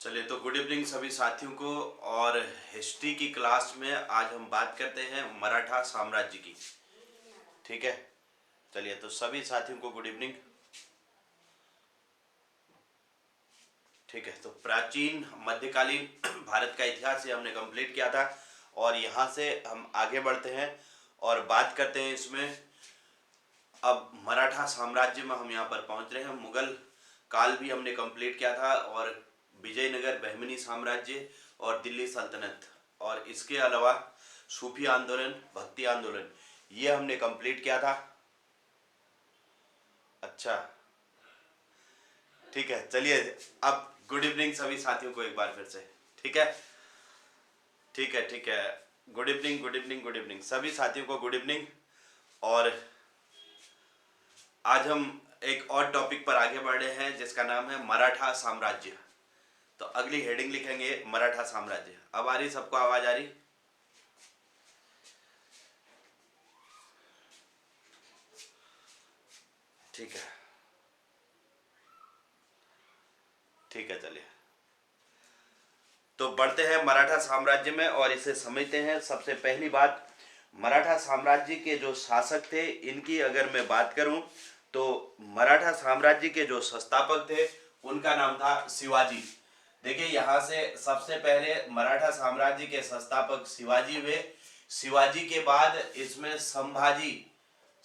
चलिए तो good evening सभी साथियों को। और हिस्ट्री की क्लास में आज हम बात करते हैं मराठा साम्राज्य की। ठीक है, चलिए तो सभी साथियों को गुड इवनिंग। ठीक है, तो प्राचीन मध्यकालीन भारत का इतिहास ये हमने कंप्लीट किया था और यहाँ से हम आगे बढ़ते हैं और बात करते हैं इसमें। अब मराठा साम्राज्य में हम यहाँ पर पहुँच रहे हैं। मुगल काल भी हमने कंप्लीट किया था और विजयनगर बहमनी साम्राज्य और दिल्ली सल्तनत और इसके अलावा सूफी आंदोलन, भक्ति आंदोलन, ये हमने कंप्लीट किया था। अच्छा, ठीक है, चलिए अब गुड इवनिंग सभी साथियों को एक बार फिर से। ठीक है, ठीक है, ठीक है, good evening, good evening, good evening सभी साथियों को गुड इवनिंग। और आज हम एक और टॉपिक पर आगे बढ़ रहे हैं जिसका नाम है मराठा साम्राज्य। तो अगली हेडिंग लिखेंगे मराठा साम्राज्य। अब आ रही सबको आवाज आ रही? ठीक है, ठीक है, चलिए तो बढ़ते हैं मराठा साम्राज्य में और इसे समझते हैं। सबसे पहली बात, मराठा साम्राज्य के जो शासक थे इनकी अगर मैं बात करूं तो मराठा साम्राज्य के जो संस्थापक थे उनका नाम था शिवाजी। देखिए यहाँ से सबसे पहले मराठा साम्राज्य के संस्थापक शिवाजी हुए। शिवाजी के बाद इसमें संभाजी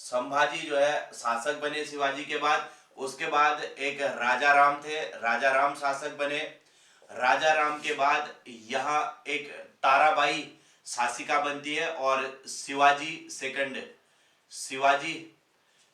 संभाजी जो है शासक बने शिवाजी के बाद। उसके बाद एक राजा राम थे, राजा राम शासक बने। राजा राम के बाद यहाँ एक ताराबाई शासिका बनती है और शिवाजी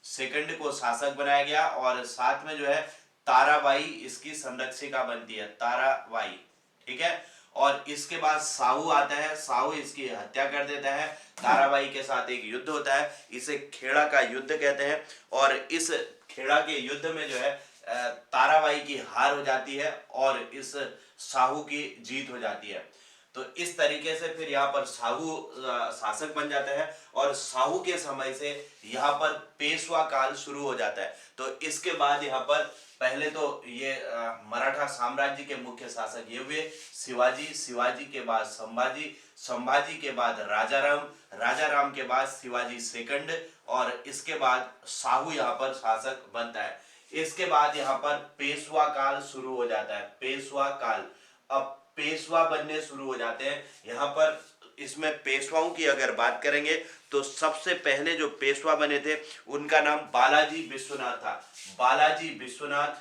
सेकंड को शासक बनाया गया और साथ में जो है ताराबाई इसकी संरक्षिका बनती है, ताराबाई। ठीक है, और इसके बाद साहू आता है, साहू इसकी हत्या कर देता है। ताराबाई के साथ एक युद्ध होता है, इसे खेड़ा का युद्ध कहते हैं। और इस खेड़ा के युद्ध में जो है ताराबाई की हार हो जाती है और इस साहू की जीत हो जाती है। तो इस तरीके से फिर यहाँ पर साहू शासक बन जाता है और साहू के समय से यहाँ पर पेशवा काल शुरू हो जाता है। तो इसके बाद यहाँ पर पहले तो ये मराठा साम्राज्य के मुख्य शासक ये हुए शिवाजी, शिवाजी के बाद संभाजी, संभाजी के बाद राजाराम, राजाराम के बाद शिवाजी सेकंड और इसके बाद साहू यहाँ पर शासक बनता है। इसके बाद यहाँ पर पेशवा काल शुरू हो जाता है, पेशवा काल। अब पेशवा बनने शुरू हो जाते हैं यहाँ पर। इसमें पेशवाओं की अगर बात करेंगे तो सबसे पहले जो पेशवा बने थे उनका नाम बालाजी विश्वनाथ था। बालाजी विश्वनाथ,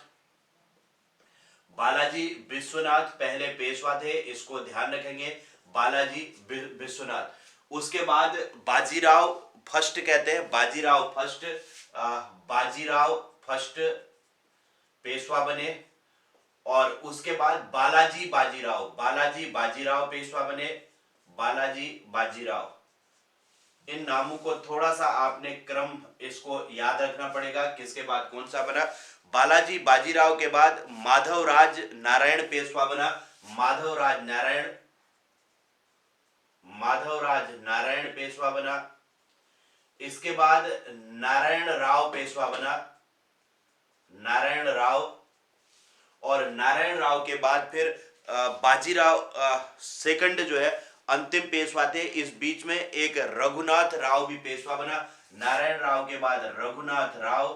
बालाजी विश्वनाथ पहले पेशवा थे, इसको ध्यान रखेंगे, बालाजी विश्वनाथ। उसके बाद बाजीराव फर्स्ट कहते हैं, बाजीराव फर्स्ट, बाजीराव फर्स्ट पेशवा बने। और उसके बाद बालाजी बाजीराव, बालाजी बाजीराव पेशवा बने, बालाजी बाजीराव। इन नामों को थोड़ा सा आपने क्रम इसको याद रखना पड़ेगा, किसके बाद कौन सा बना। बालाजी बाजीराव के बाद माधवराज नारायण पेशवा बना, माधवराज नारायण, माधवराज नारायण पेशवा बना। इसके बाद नारायण राव पेशवा बना, नारायण राव। और नारायण राव के बाद फिर बाजीराव सेकंड जो है अंतिम पेशवा थे। इस बीच में एक रघुनाथ राव भी पेशवा बना। नारायण राव के बाद रघुनाथ राव,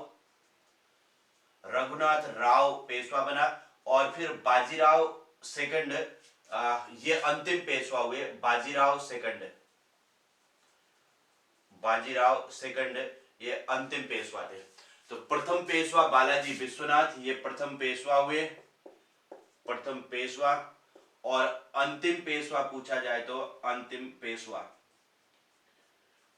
रघुनाथ राव पेशवा बना। और फिर बाजीराव सेकंड, ये अंतिम पेशवा हुए, बाजीराव सेकंड, बाजीराव सेकंड ये अंतिम पेशवा थे। तो प्रथम पेशवा बालाजी विश्वनाथ, ये प्रथम पेशवा हुए, प्रथम पेशवा। और अंतिम पेशवा पूछा जाए तो अंतिम पेशवा,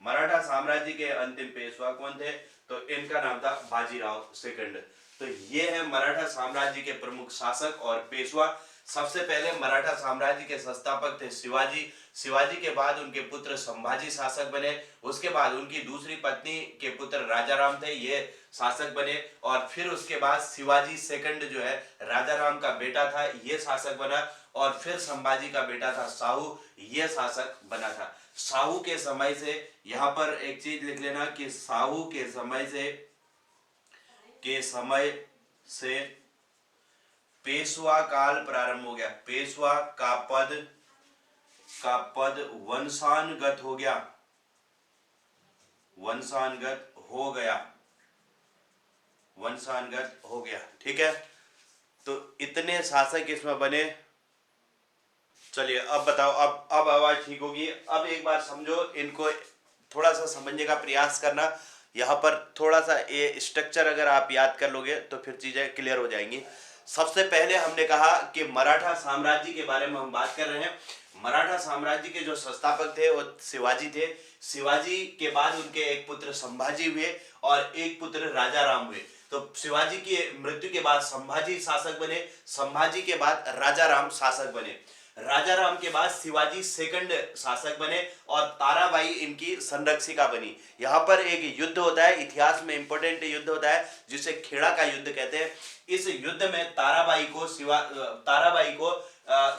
मराठा साम्राज्य के अंतिम पेशवा कौन थे? तो इनका नाम था बाजीराव सेकंड। तो ये है मराठा साम्राज्य के प्रमुख शासक और पेशवा। सबसे पहले मराठा साम्राज्य के संस्थापक थे शिवाजी, शिवाजी के बाद उनके पुत्र संभाजी शासक बने। उसके बाद उनकी दूसरी पत्नी के पुत्र राजाराम थे, ये शासक बने। और फिर उसके बाद शिवाजी सेकंड जो है राजाराम का बेटा था, ये शासक बना। और फिर संभाजी का बेटा था साहू, ये शासक बना था। साहू के समय से यहाँ पर एक चीज लिख लेना कि साहू के समय से पेशवा काल प्रारंभ हो गया, पेशवा का पद वंशानुगत हो गया, वंशानुगत हो गया, वंशानुगत हो गया। ठीक है, तो इतने शासक इसमें बने। चलिए अब बताओ, अब आवाज ठीक होगी। अब एक बार समझो, इनको थोड़ा सा समझने का प्रयास करना। यहाँ पर थोड़ा सा ये स्ट्रक्चर अगर आप याद कर लोगे तो फिर चीजें क्लियर हो जाएंगी। सबसे पहले हमने कहा कि मराठा साम्राज्य के बारे में हम बात कर रहे हैं। मराठा साम्राज्य के जो संस्थापक थे वो शिवाजी थे। शिवाजी के बाद उनके एक पुत्र संभाजी हुए और एक पुत्र राजा राम हुए। तो शिवाजी की मृत्यु के बाद संभाजी शासक बने, संभाजी के बाद राजा राम शासक बने, राजा राम के बाद शिवाजी सेकंड शासक बने और ताराबाई इनकी संरक्षिका बनी। यहाँ पर एक युद्ध होता है, इतिहास में इंपॉर्टेंट युद्ध होता है जिसे खेड़ा का युद्ध कहते हैं। इस युद्ध में ताराबाई को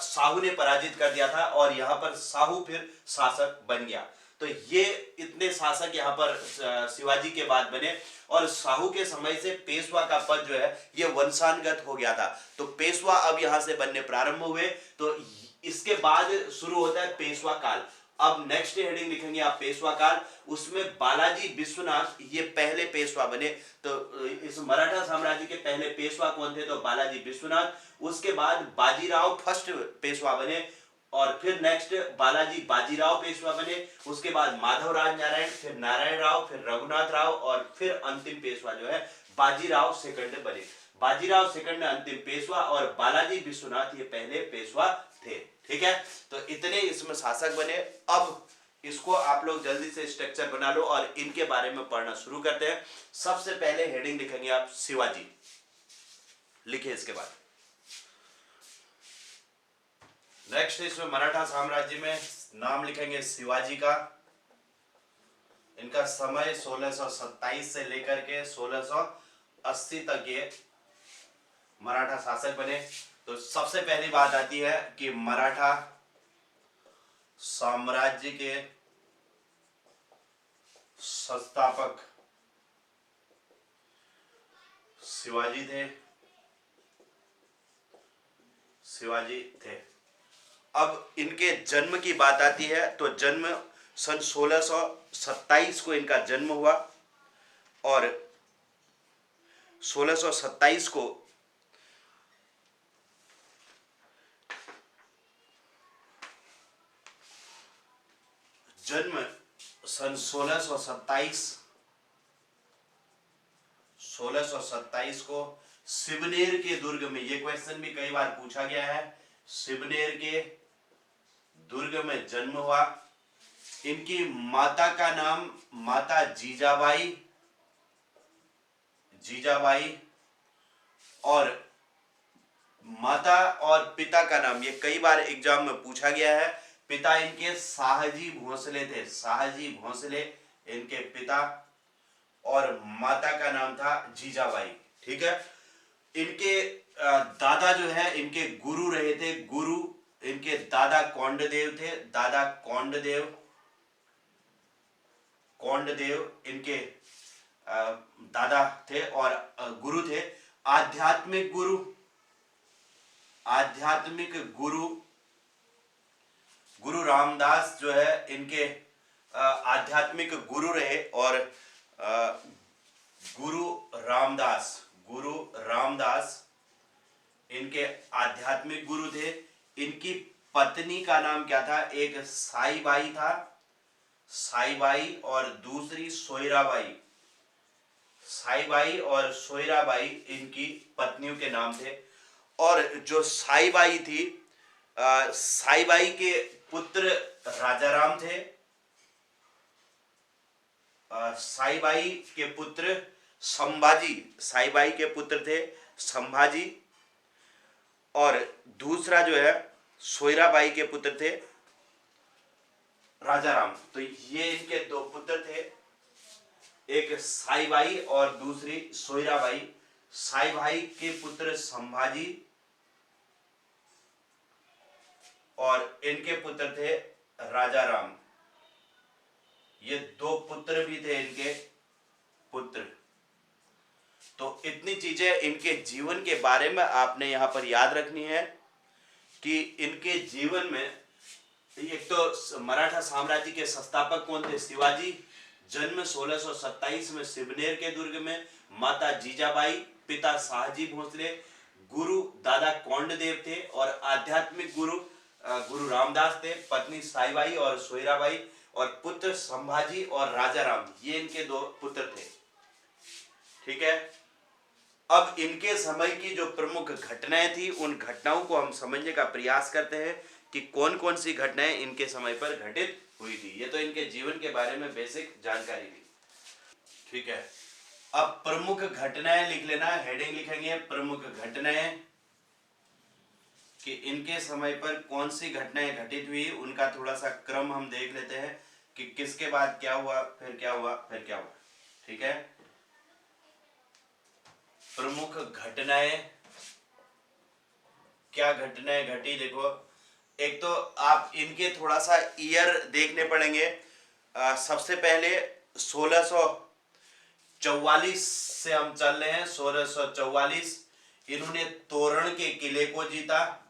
साहू ने पराजित कर दिया था और यहाँ पर साहू फिर शासक बन गया। तो ये इतने शासक यहाँ पर शिवाजी के बाद बने और साहू के समय से पेशवा का पद जो है ये वंशानुगत हो गया था। तो पेशवा अब यहाँ से बनने प्रारंभ हुए। तो इसके बाद शुरू होता है पेशवा काल। अब नेक्स्ट हेडिंग लिखेंगे आप पेशवा काल, उसमें बालाजी विश्वनाथ ये पहले पेशवा बने। तो इस मराठा साम्राज्य के पहले पेशवा कौन थे? तो बालाजी विश्वनाथ। उसके बाद बाजीराव फर्स्ट पेशवा बने और फिर नेक्स्ट बालाजी बाजीराव पेशवा बने। उसके बाद माधवराज नारायण, फिर नारायण राव, फिर रघुनाथ राव और फिर अंतिम पेशवा जो है बाजीराव सेकंड बने। बाजीराव सेकंड अंतिम पेशवा और बालाजी विश्वनाथ ये पहले पेशवा थे। ठीक है, तो इतने इसमें शासक बने। अब इसको आप लोग जल्दी से स्ट्रक्चर बना लो और इनके बारे में पढ़ना शुरू करते हैं। सबसे पहले हेडिंग लिखेंगे आप शिवाजी, लिखे इसके बाद। नेक्स्ट इसमें मराठा साम्राज्य में नाम लिखेंगे शिवाजी का। इनका समय 1627 से लेकर के 1680 तक ये मराठा शासक बने। तो सबसे पहली बात आती है कि मराठा साम्राज्य के संस्थापक शिवाजी थे। अब इनके जन्म की बात आती है तो जन्म सन 1627 को इनका जन्म हुआ और 1627 को जन्म सन 1627 को सिवनेर के दुर्ग में, ये क्वेश्चन भी कई बार पूछा गया है, सिवनेर के दुर्ग में जन्म हुआ। इनकी माता का नाम माता जीजाबाई और माता और पिता का नाम, ये कई बार एग्जाम में पूछा गया है। पिता इनके शाहजी भोसले थे, शाहजी भोसले इनके पिता और माता का नाम था जीजाबाई। ठीक है, इनके दादा जो है इनके गुरु रहे थे, गुरु इनके दादा कौंडदेव थे, दादा कौंडदेव इनके दादा थे और गुरु थे। आध्यात्मिक गुरु रामदास जो है इनके आध्यात्मिक गुरु रहे और गुरु रामदास इनके आध्यात्मिक गुरु थे। इनकी पत्नी का नाम क्या था? एक साईबाई था, साईबाई और दूसरी सोयराबाई। साईबाई और सोयराबाई इनकी पत्नियों के नाम थे। और जो साईबाई थी, साईबाई के पुत्र राजाराम थे, साईबाई के पुत्र संभाजी, साईबाई के पुत्र थे संभाजी और दूसरा जो है सोयराबाई के पुत्र थे राजाराम। तो ये इनके दो पुत्र थे, एक साईबाई और दूसरी सोयराबाई। साईबाई के पुत्र संभाजी और इनके पुत्र थे राजाराम। ये दो पुत्र भी थे इनके पुत्र। तो इतनी चीजें इनके जीवन के बारे में आपने यहाँ पर याद रखनी है कि इनके जीवन में एक तो मराठा साम्राज्य के संस्थापक कौन थे, शिवाजी। जन्म 1627 में सिवनेर के दुर्ग में। माता जीजाबाई, पिता शाहजी भोसले, गुरु दादा कौंडदेव थे और आध्यात्मिक गुरु गुरु रामदास थे। पत्नी साईबाई और सोयराबाई और पुत्र संभाजी और राजा राम, ये इनके 2 पुत्र थे। ठीक है, अब इनके समय की जो प्रमुख घटनाएं थी उन घटनाओं को हम समझने का प्रयास करते हैं कि कौन कौन सी घटनाएं इनके समय पर घटित हुई थी। ये तो इनके जीवन के बारे में बेसिक जानकारी थी। ठीक है, अब प्रमुख घटनाएं लिख लेना, हेडिंग लिखेंगे प्रमुख घटनाएं, कि इनके समय पर कौन सी घटनाएं घटित हुई, उनका थोड़ा सा क्रम हम देख लेते हैं कि किसके बाद क्या हुआ, फिर क्या हुआ, फिर क्या हुआ। ठीक है, प्रमुख घटनाएं, क्या घटनाएं घटी, देखो एक तो आप इनके थोड़ा सा ईयर देखने पड़ेंगे। सबसे पहले 1644 से हम चल रहे हैं। 1644 इन्होंने तोरण के किले को जीता,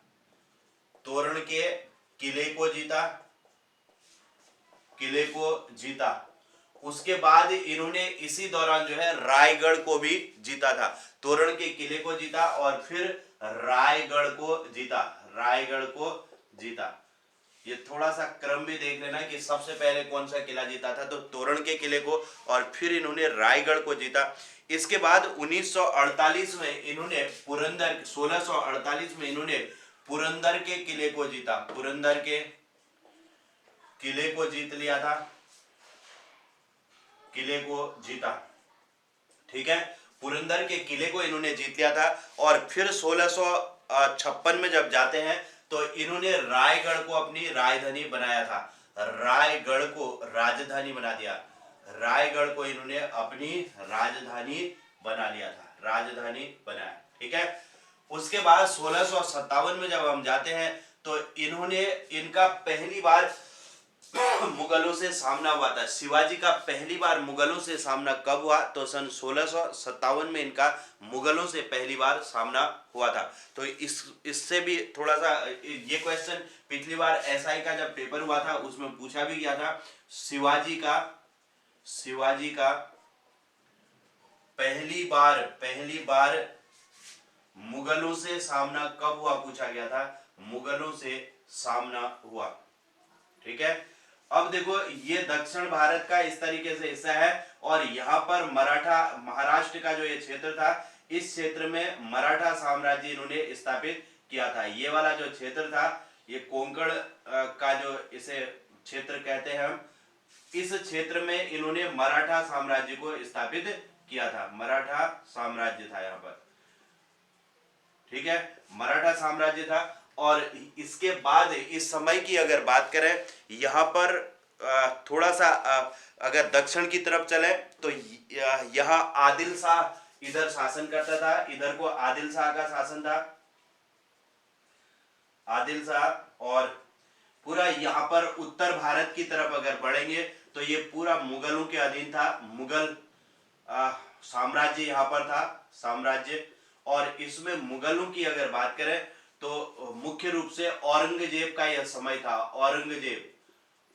तोरण के किले को जीता, किले को जीता। उसके बाद इन्होंने इसी दौरान जो है रायगढ़ को भी जीता था। तोरण के किले को जीता और फिर रायगढ़ को जीता, रायगढ़ को जीता। ये थोड़ा सा क्रम भी देख लेना कि सबसे पहले कौन सा किला जीता था, तो तोरण के किले को, और फिर इन्होंने रायगढ़ को जीता। इसके बाद 1948 में इन्होंने पुरंदर, 1648 में इन्होंने पुरंदर के किले को जीता, पुरंदर के किले को जीत लिया था, किले को जीता। ठीक है, पुरंदर के किले को इन्होंने जीत लिया था। और फिर 1656 में जब जाते हैं तो इन्होंने रायगढ़ को अपनी राजधानी बनाया था, रायगढ़ को राजधानी बना दिया, रायगढ़ को इन्होंने अपनी राजधानी बना लिया था, राजधानी बनाया। ठीक है, उसके बाद 1657 में जब हम जाते हैं तो इन्होंने, इनका पहली बार मुगलों से सामना हुआ था। शिवाजी का पहली बार मुगलों से सामना कब हुआ, तो सन 1657 में इनका मुगलों से पहली बार सामना हुआ था। तो इससे भी थोड़ा सा, ये क्वेश्चन पिछली बार एसआई का जब पेपर हुआ था उसमें पूछा भी गया था। शिवाजी का पहली बार मुगलों से सामना कब हुआ पूछा गया था, मुगलों से सामना हुआ। ठीक है, अब देखो ये दक्षिण भारत का इस तरीके से हिस्सा है और यहाँ पर मराठा, महाराष्ट्र का जो ये क्षेत्र था, इस क्षेत्र में मराठा साम्राज्य इन्होंने स्थापित किया था। ये वाला जो क्षेत्र था, ये कोंकण का जो इसे क्षेत्र कहते हैं हम, इस क्षेत्र में इन्होंने मराठा साम्राज्य को स्थापित किया था, मराठा साम्राज्य था यहाँ पर। ठीक है, मराठा साम्राज्य था। और इसके बाद इस समय की अगर बात करें, यहाँ पर थोड़ा सा अगर दक्षिण की तरफ चले तो यहाँ आदिल शाह इधर शासन करता था, इधर को आदिल शाह का शासन था, आदिल शाह। और पूरा यहाँ पर उत्तर भारत की तरफ अगर बढ़ेंगे तो ये पूरा मुगलों के अधीन था, मुगल साम्राज्य यहाँ पर था, साम्राज्य। और इसमें मुगलों की अगर बात करें तो मुख्य रूप से औरंगजेब का यह समय था,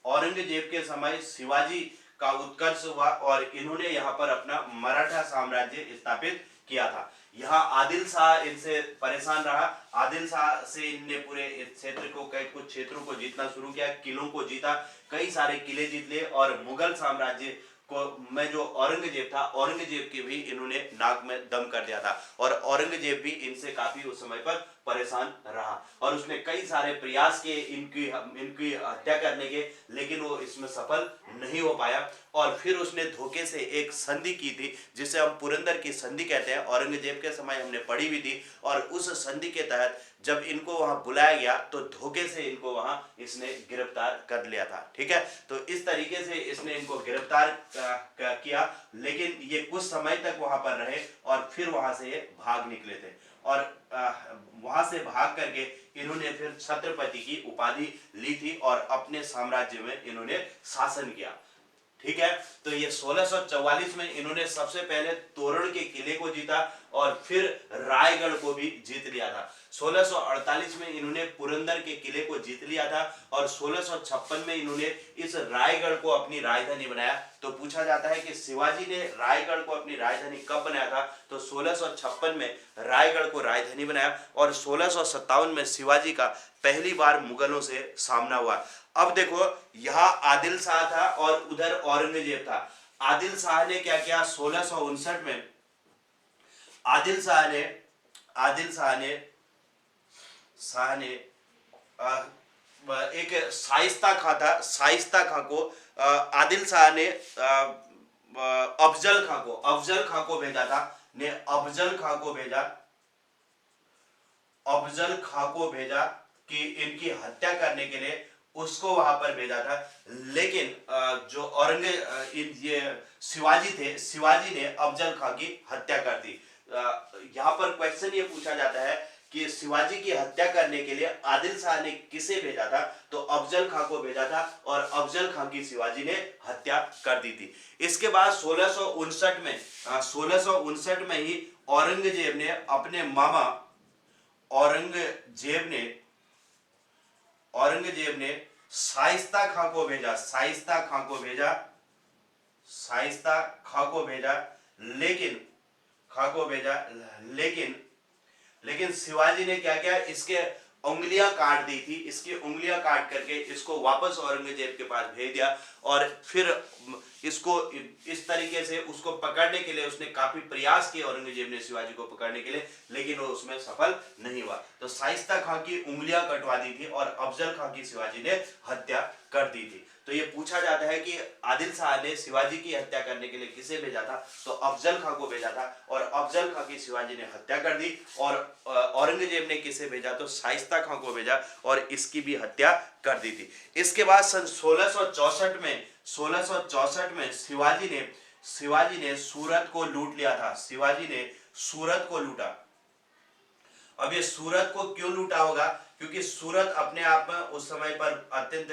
औरंगजेब के समय शिवाजी का उत्कर्ष हुआ और इन्होंने यहाँ पर अपना मराठा साम्राज्य स्थापित किया था। यहाँ आदिल शाह इनसे परेशान रहा, आदिल शाह से इनने पूरे क्षेत्र को, कई कुछ क्षेत्रों को जीतना शुरू किया, किलों को जीता, कई सारे किले जीत लिए। और मुगल साम्राज्य को में जो औरंगजेब था, औरंगजेब के भी इन्होंने नाक में दम कर दिया था और औरंगजेब भी इनसे काफी उस समय पर परेशान रहा और उसने कई सारे प्रयास किए इनकी हत्या करने के, लेकिन वो इसमें सफल नहीं हो पाया। और फिर उसने धोखे से एक संधि की थी जिसे हम पुरंदर की संधि कहते हैं, औरंगजेब के समय हमने पढ़ी हुई थी। और उस संधि के तहत जब इनको वहां बुलाया गया तो धोखे से इनको वहां इसने गिरफ्तार कर लिया था। ठीक है, तो इस तरीके से इसने इनको गिरफ्तार किया, लेकिन ये कुछ समय तक वहां पर रहे और फिर वहां से ये भाग निकले थे। और वहां से भाग करके इन्होंने फिर छत्रपति की उपाधि ली थी और अपने साम्राज्य में इन्होंने शासन किया। ठीक है। तो ये 1644 में इन्होंने सबसे पहले तोरण के किले को जीता और फिर रायगढ़ को भी जीत लिया था। 1648 में इन्होंने पुरंदर के किले को जीत लिया था और 1656 में इन्होंने इस रायगढ़ को अपनी राजधानी बनाया। तो पूछा जाता है कि शिवाजी ने रायगढ़ को अपनी राजधानी कब बनाया था, तो 1656 में रायगढ़ को राजधानी बनाया और 1657 में शिवाजी का पहली बार मुगलों से सामना हुआ। अब देखो, यहां आदिल शाह था और उधर औरंगजेब था। आदिल शाह ने क्या किया, 1659 में आदिल शाह ने एक शाइस्ता खां था, शाइस्ता खां को आदिल शाह ने अफजल खां को भेजा था, ने अफजल खां को भेजा कि इनकी हत्या करने के लिए उसको वहां पर भेजा था। लेकिन जो ये शिवाजी ने अफजल खां की हत्या कर दी। यहाँ पर क्वेश्चन ये पूछा जाता है कि शिवाजी की हत्या करने के लिए आदिल शाह ने किसे भेजा था, तो अफजल खां को भेजा था और अफजल खां की शिवाजी ने हत्या कर दी थी। इसके बाद 1659 में ही औरंगजेब ने अपने मामा औरंगजेब ने शाइस्ता खां को भेजा, लेकिन शिवाजी ने क्या किया, इसके उंगलियां काट दी थी। इसकी उंगलियां काट करके इसको वापस औरंगजेब के पास भेज दिया और फिर इसको इस तरीके से उसको पकड़ने के लिए उसने काफी प्रयास किए औरंगजेब ने शिवाजी को पकड़ने के लिए, लेकिन वो उसमें सफल नहीं हुआ। तो शाइस्ता खां की उंगलियां कटवा दी थी और अफजल खां की शिवाजी ने हत्या कर दी थी। तो ये पूछा जाता है कि आदिल शाह ने शिवाजी की हत्या करने के लिए किसे भेजा था, तो अफजल खां को भेजा था और अफजल खां की शिवाजी ने हत्या कर दी। और औरंगजेब ने किसे भेजा, तो शाइस्ता खां को भेजा और इसकी भी हत्या कर दी थी। इसके बाद सन 1664 में शिवाजी ने सूरत को लूट लिया था। शिवाजी ने सूरत को लूटा। अब ये सूरत को क्यों लूटा होगा, क्योंकि सूरत अपने आप में उस समय पर अत्यंत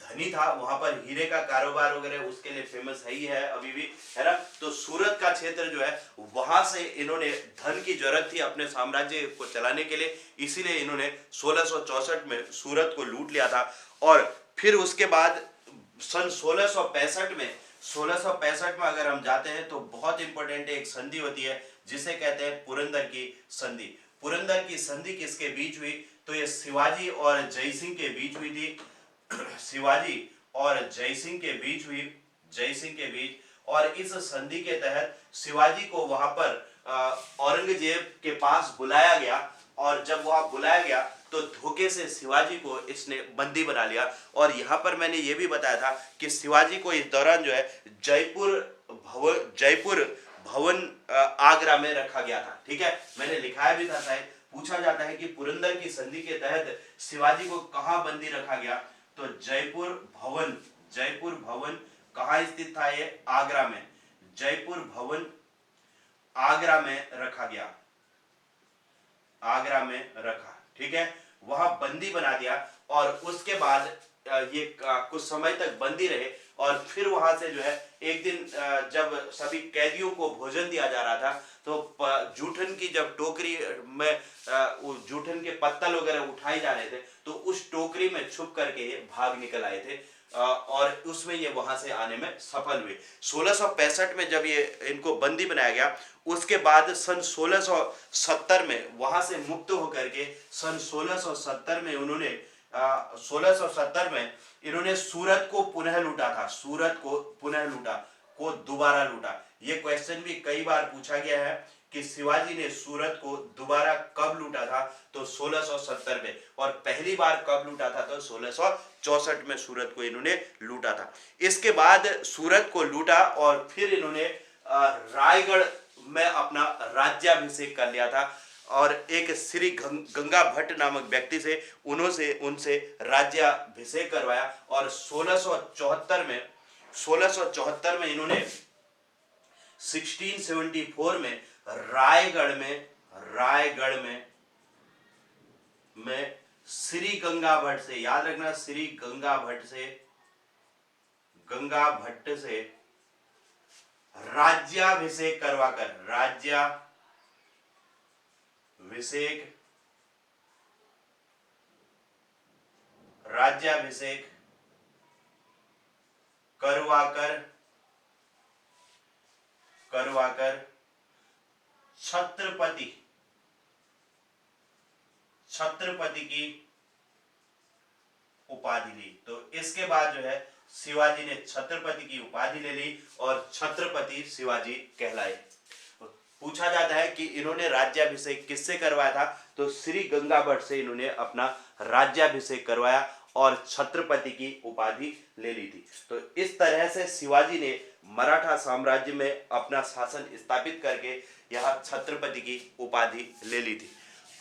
धनी था, वहां पर हीरे का कारोबार वगैरह उसके लिए फेमस है ही है अभी भी, है ना। तो सूरत का क्षेत्र जो है वहां से इन्होंने धन की जरूरत थी अपने साम्राज्य को चलाने के लिए, इसीलिए इन्होंने 1664 में सूरत को लूट लिया था। और फिर उसके बाद सन 1665 में अगर हम जाते हैं तो बहुत इंपॉर्टेंट एक संधि होती है जिसे कहते हैं पुरंदर की संधि। पुरंदर की संधि किसके बीच हुई, तो ये शिवाजी और जयसिंह के बीच हुई थी। शिवाजी और जयसिंह के बीच हुई, और इस संधि के तहत शिवाजी को वहां पर औरंगजेब के पास बुलाया गया और जब वहां बुलाया गया तो धोखे से शिवाजी को इसने बंदी बना लिया। और यहाँ पर मैंने ये भी बताया था कि शिवाजी को इस दौरान जो है जयपुर भवन आगरा में रखा गया था। ठीक है, मैंने लिखाया भी था शायद। पूछा जाता है कि पुरंदर की संधि के तहत शिवाजी को कहाँ बंदी रखा गया, तो जयपुर भवन कहाँ स्थित था, ये आगरा में। जयपुर भवन आगरा में रखा गया, आगरा में रखा। ठीक है, वहां बंदी बना दिया और उसके बाद ये कुछ समय तक बंदी रहे और फिर वहां से जो है एक दिन जब सभी कैदियों को भोजन दिया जा रहा था तो जूठन की जब टोकरी में जूठन के पत्तल वगैरह उठाए जा रहे थे तो उस टोकरी में छुप करके ये भाग निकल आए थे और उसमें ये वहां से आने में सफल हुए। 1665 में जब ये इनको बंदी बनाया गया उसके बाद सन 1670 में वहां से मुक्त होकर के सन 1670 में इन्होंने सूरत को पुनः लूटा था। दोबारा लूटा। ये क्वेश्चन भी कई बार पूछा गया है कि शिवाजी ने सूरत को दोबारा कब लूटा था, तो 1670 में। और पहली बार कब लूटा था, तो 1664 में सूरत को इन्होंने लूटा था। इसके बाद सूरत को लूटा और फिर इन्होंने रायगढ़ में अपना राज्याभिषेक कर लिया था और एक श्री गंगा भट्ट नामक व्यक्ति से उनसे राज्याभिषेक करवाया और 1674 में इन्होंने 1674 में रायगढ़ में श्री गंगा भट्ट से, याद रखना, श्री गंगा भट्ट से गंगा भट्ट से राज्याभिषेक करवाकर, राज्याभिषेक करवाकर छत्रपति की उपाधि ली। तो इसके बाद जो है शिवाजी ने छत्रपति की उपाधि ले ली और छत्रपति शिवाजी कहलाए। पूछा जाता है कि इन्होंने राज्याभिषेक किससे करवाया था, तो श्री गंगा भट्ट से इन्होंने अपना राज्याभिषेक करवाया और छत्रपति की उपाधि ले ली थी। तो इस तरह से शिवाजी ने मराठा साम्राज्य में अपना शासन स्थापित करके यह छत्रपति की उपाधि ले ली थी।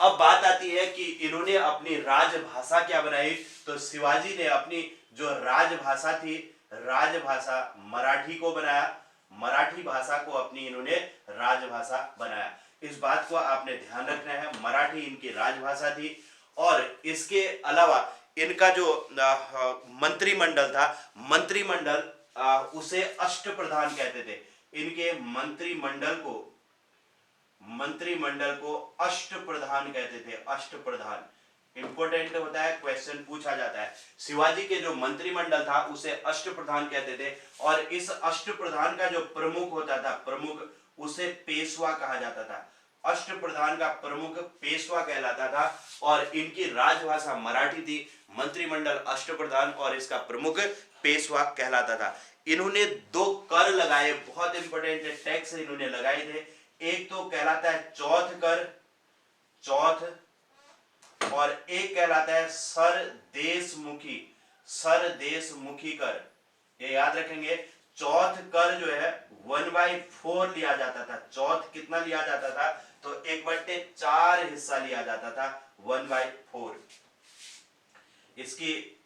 अब बात आती है कि इन्होंने अपनी राजभाषा क्या बनाई, तो शिवाजी ने अपनी जो राजभाषा थी, राजभाषा मराठी को बनाया, मराठी भाषा को अपनी इन्होंने राजभाषा बनाया। इस बात को आपने ध्यान रखना है, मराठी इनकी राजभाषा थी। और इसके अलावा इनका जो मंत्रिमंडल था, मंत्रिमंडल उसे अष्टप्रधान कहते थे। इनके मंत्रिमंडल को अष्टप्रधान कहते थे, अष्टप्रधान। इंपॉर्टेंट होता है, क्वेश्चन पूछा जाता है। शिवाजी के जो मंत्रिमंडल था उसे अष्टप्रधान कहते थे और इस अष्टप्रधान का जो प्रमुख होता था, प्रमुख, उसे पेशवा कहा जाता था। अष्टप्रधान का प्रमुख पेशवा कहलाता था और इनकी राजभाषा मराठी थी, मंत्रिमंडल अष्टप्रधान और इसका प्रमुख पेशवा कहलाता था। इन्होंने 2 कर लगाए, बहुत इंपॉर्टेंट टैक्स इन्होंने लगाए थे। एक तो कहलाता है चौथ कर, चौथ, और एक कहलाता है सरदेशमुखी कर। ये याद रखेंगे। चौथ कर जो है 1/4 लिया जाता था। चौथ कितना लिया जाता था, तो 1/4 हिस्सा लिया जाता था, 1/4। इसकी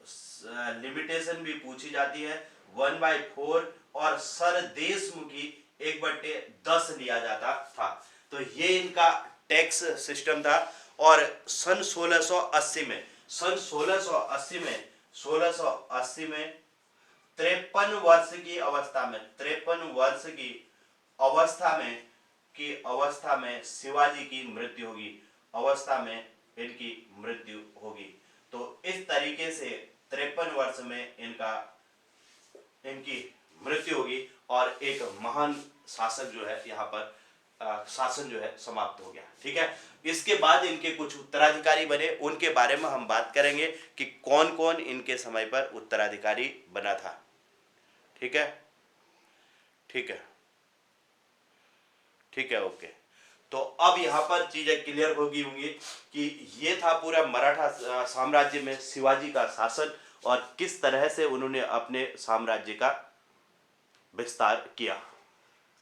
लिमिटेशन भी पूछी जाती है, 1/4, और सरदेशमुखी 1/10 लिया जाता था। तो ये इनका टैक्स सिस्टम था। और सन 1680 में 1680 में 53 वर्ष की अवस्था में 53 वर्ष की अवस्था में शिवाजी की मृत्यु होगी, अवस्था में इनकी मृत्यु होगी। तो इस तरीके से 53 वर्ष में इनकी मृत्यु होगी और एक महान शासक जो है यहाँ पर शासन जो है समाप्त हो गया। ठीक है। इसके बाद इनके कुछ उत्तराधिकारी बने, उनके बारे में हम बात करेंगे कि कौन कौन इनके समय पर उत्तराधिकारी बना था। ठीक है, ठीक है, ठीक है, ओके। तो अब यहाँ पर चीजें क्लियर होगी होंगी कि ये था पूरा मराठा साम्राज्य में शिवाजी का शासन और किस तरह से उन्होंने अपने साम्राज्य का विस्तार किया।